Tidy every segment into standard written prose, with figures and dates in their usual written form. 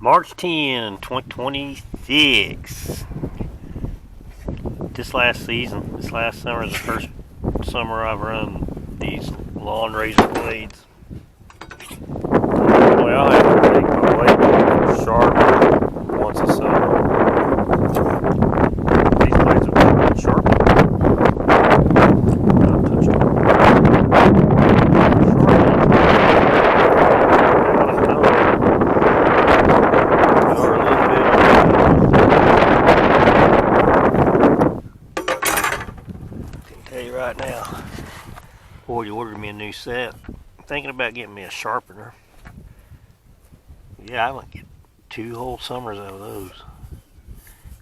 March 10, 2026. This last summer is the first summer I've run these lawn razor blades. Well, I'll have to make my blade sharp once a summer. These blades have been sharp. Not touching. Right now, boy, you ordered me a new set. I'm thinking about getting me a sharpener. Yeah, I might get 2 whole summers out of those.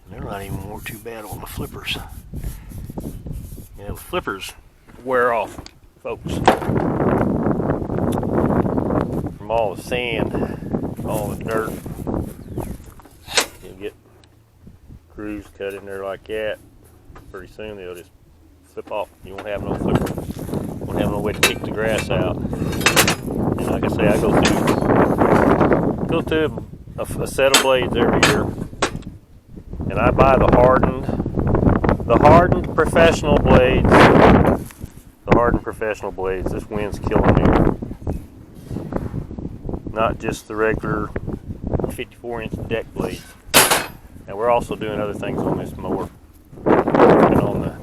And they're not even worth too bad on the flippers. Yeah, the flippers wear off, folks. From all the sand, all the dirt. You'll get grooves cut in there like that. Pretty soon they'll just flip off. You won't have no flipper. Won't have no way to kick the grass out. And like I say, I go through a set of blades every year, and I buy the hardened professional blades. The hardened professional blades. This wind's killing me. Not just the regular 54-inch deck blades. And we're also doing other things on this mower. Working on the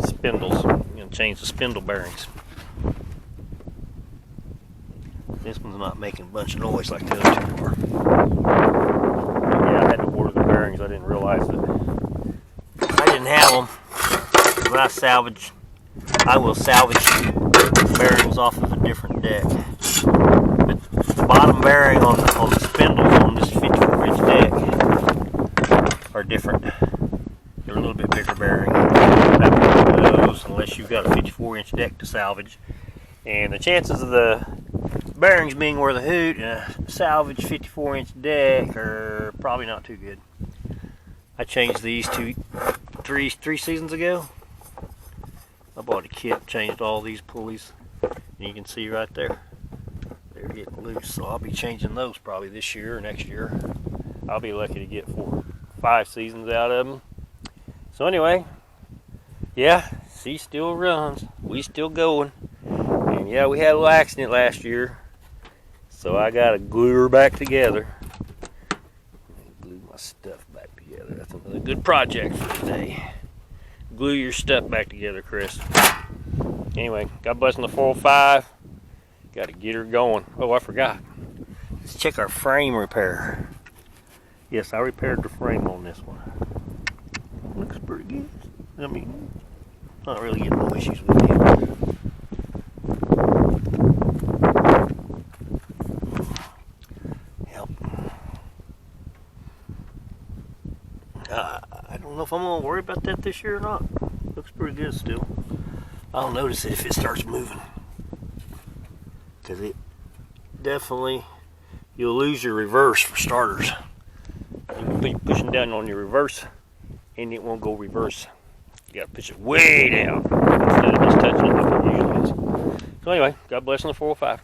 spindles. I'm going to change the spindle bearings. This one's not making a bunch of noise like the other two are. Yeah, I had to order the bearings. I didn't realize that I didn't have them. When I will salvage bearings off of a different deck. But the bottom bearing on the spindles on this 54-inch deck are different. They're a little bit bigger bearing. Those, unless you've got a 54-inch deck to salvage. And the chances of the bearings being worth a hoot in a salvage 54-inch deck are probably not too good. I changed these three seasons ago. I bought a kit, changed all these pulleys. And you can see right there, they're getting loose. So I'll be changing those probably this year or next year. I'll be lucky to get 4 or 5 seasons out of them. So anyway, yeah, she still runs. We still going. And yeah, we had a little accident last year. So I got to glue her back together. Glue my stuff back together. That's another good project for today. Glue your stuff back together, Chris. Anyway, God bless on the 405. Got to get her going. Oh, I forgot. Let's check our frame repair. Yes, I repaired the frame on this one. Looks pretty good. I mean, not really getting no issues with it. Yep. I don't know if I'm gonna worry about that this year or not. Looks pretty good still. I'll notice it if it starts moving, because it definitely, you'll lose your reverse for starters. You'll be pushing down on your reverse and it won't go reverse. You gotta push it way down instead of just touching it like it usually is. So anyway, God bless on the 405.